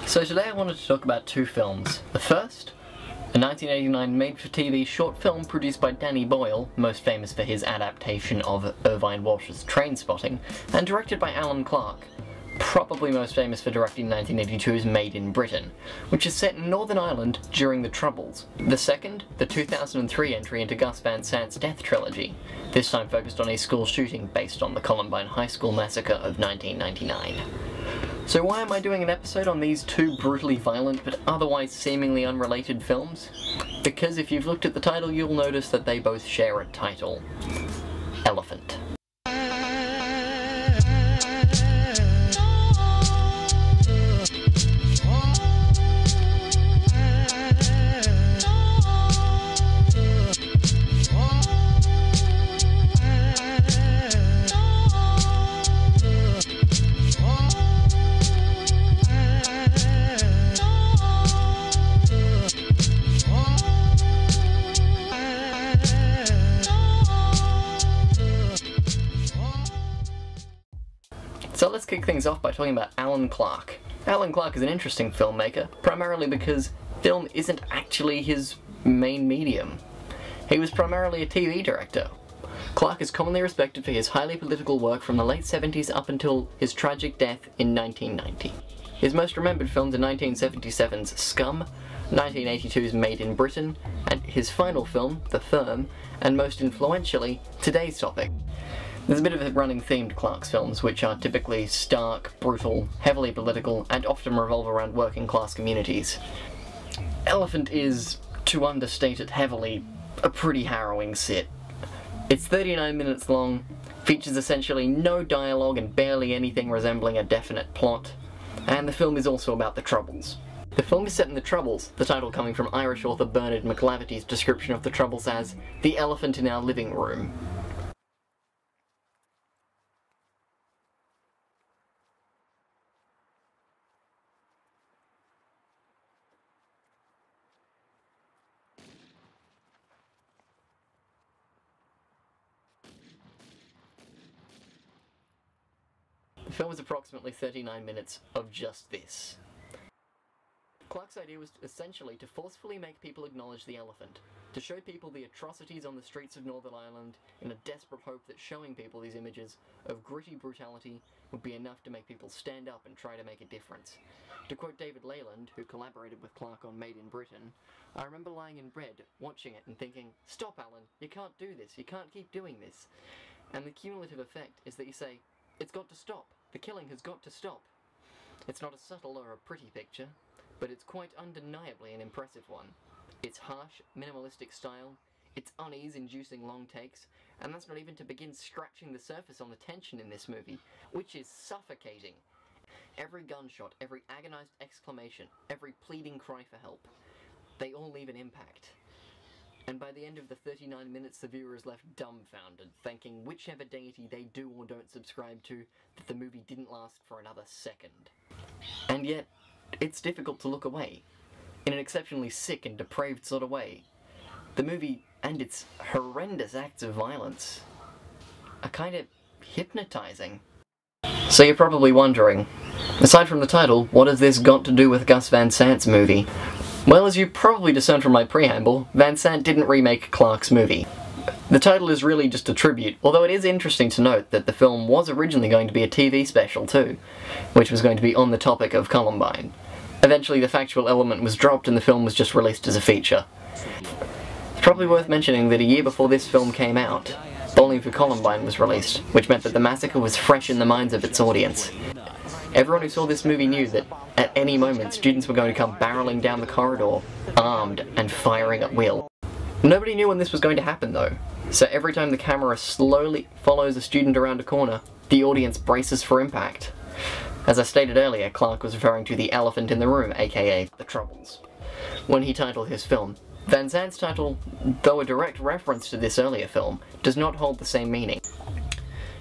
So today I wanted to talk about two films. The first, a 1989 made-for-TV short film produced by Danny Boyle, most famous for his adaptation of Irvine Welsh's Trainspotting, and directed by Allan Clarke, probably most famous for directing 1982's Made in Britain, which is set in Northern Ireland during the Troubles. The second, the 2003 entry into Gus van Sant's Death Trilogy, this time focused on a school shooting based on the Columbine High School massacre of 1999. So why am I doing an episode on these two brutally violent but otherwise seemingly unrelated films? Because if you've looked at the title, you'll notice that they both share a title: Elephant. So let's kick things off by talking about Allan Clarke. Allan Clarke is an interesting filmmaker, primarily because film isn't actually his main medium. He was primarily a TV director. Clarke is commonly respected for his highly political work from the late 70s up until his tragic death in 1990. His most remembered films are 1977's Scum, 1982's Made in Britain, and his final film, The Firm, and most influentially, today's topic. There's a bit of a running theme to Clarke's films, which are typically stark, brutal, heavily political, and often revolve around working-class communities. Elephant is, to understate it heavily, a pretty harrowing sit. It's 39 minutes long, features essentially no dialogue and barely anything resembling a definite plot, and the film is also about the Troubles. The film is set in the Troubles, the title coming from Irish author Bernard McLavity's description of the Troubles as the elephant in our living room. The film is approximately 39 minutes of just this. Clarke's idea was essentially to forcefully make people acknowledge the elephant, to show people the atrocities on the streets of Northern Ireland in a desperate hope that showing people these images of gritty brutality would be enough to make people stand up and try to make a difference. To quote David Leyland, who collaborated with Clarke on Made in Britain, "I remember lying in bed, watching it and thinking, 'Stop, Alan, you can't do this, you can't keep doing this.' And the cumulative effect is that you say, 'It's got to stop. The killing has got to stop.' It's not a subtle or a pretty picture, but it's quite undeniably an impressive one. Its harsh, minimalistic style, its unease-inducing long takes, and that's not even to begin scratching the surface on the tension in this movie, which is suffocating. Every gunshot, every agonized exclamation, every pleading cry for help, they all leave an impact. And by the end of the 39 minutes, the viewer is left dumbfounded, thanking whichever deity they do or don't subscribe to that the movie didn't last for another second. And yet, it's difficult to look away, in an exceptionally sick and depraved sort of way. The movie, and its horrendous acts of violence, are kind of hypnotizing. So you're probably wondering, aside from the title, what has this got to do with Gus van Sant's movie? Well, as you probably discerned from my preamble, Van Sant didn't remake Clarke's movie. The title is really just a tribute, although it is interesting to note that the film was originally going to be a TV special too, which was going to be on the topic of Columbine. Eventually the factual element was dropped and the film was just released as a feature. It's probably worth mentioning that a year before this film came out, Bowling for Columbine was released, which meant that the massacre was fresh in the minds of its audience. Everyone who saw this movie knew that at any moment students were going to come barreling down the corridor, armed and firing at will. Nobody knew when this was going to happen though, so every time the camera slowly follows a student around a corner, the audience braces for impact. As I stated earlier, Clarke was referring to the elephant in the room, aka the Troubles, when he titled his film. Van Sant's title, though a direct reference to this earlier film, does not hold the same meaning.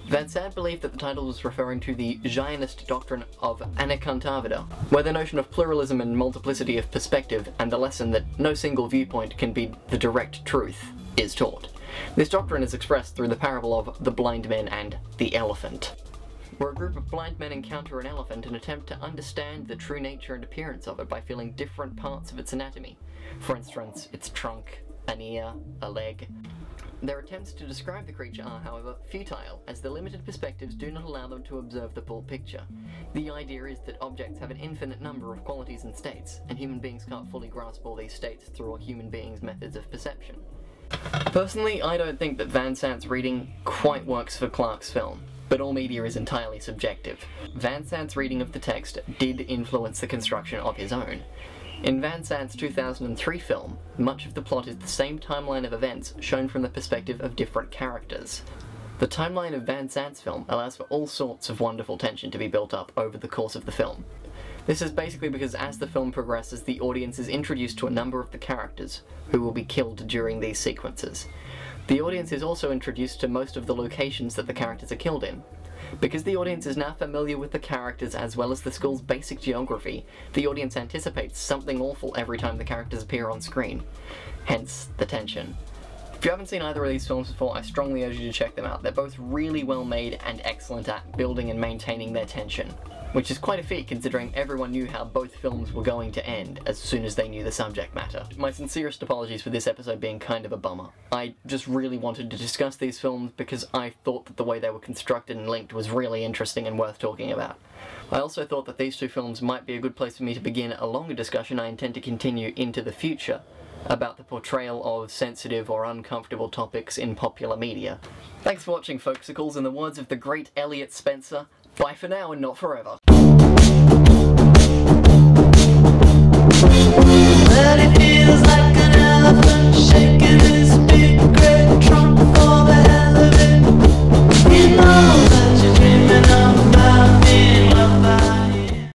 Van Sant believed that the title was referring to the Zionist doctrine of Anacontavida, where the notion of pluralism and multiplicity of perspective and the lesson that no single viewpoint can be the direct truth is taught. This doctrine is expressed through the parable of the blind men and the elephant. where a group of blind men encounter an elephant and attempt to understand the true nature and appearance of it by feeling different parts of its anatomy. For instance, its trunk, an ear, a leg. Their attempts to describe the creature are, however, futile, as the limited perspectives do not allow them to observe the full picture. The idea is that objects have an infinite number of qualities and states, and human beings can't fully grasp all these states through a human being's methods of perception. Personally, I don't think that Van Sant's reading quite works for Clarke's film, but all media is entirely subjective. Van Sant's reading of the text did influence the construction of his own. In Van Sant's 2003 film, much of the plot is the same timeline of events shown from the perspective of different characters. The timeline of Van Sant's film allows for all sorts of wonderful tension to be built up over the course of the film. This is basically because as the film progresses, the audience is introduced to a number of the characters who will be killed during these sequences. The audience is also introduced to most of the locations that the characters are killed in. Because the audience is now familiar with the characters as well as the school's basic geography, the audience anticipates something awful every time the characters appear on screen. Hence, the tension. If you haven't seen either of these films before, I strongly urge you to check them out. They're both really well made and excellent at building and maintaining their tension, which is quite a feat considering everyone knew how both films were going to end as soon as they knew the subject matter. My sincerest apologies for this episode being kind of a bummer. I just really wanted to discuss these films because I thought that the way they were constructed and linked was really interesting and worth talking about. I also thought that these two films might be a good place for me to begin a longer discussion I intend to continue into the future about the portrayal of sensitive or uncomfortable topics in popular media. Thanks for watching, folksicles. In the words of the great Elliot Spencer, bye for now and not forever.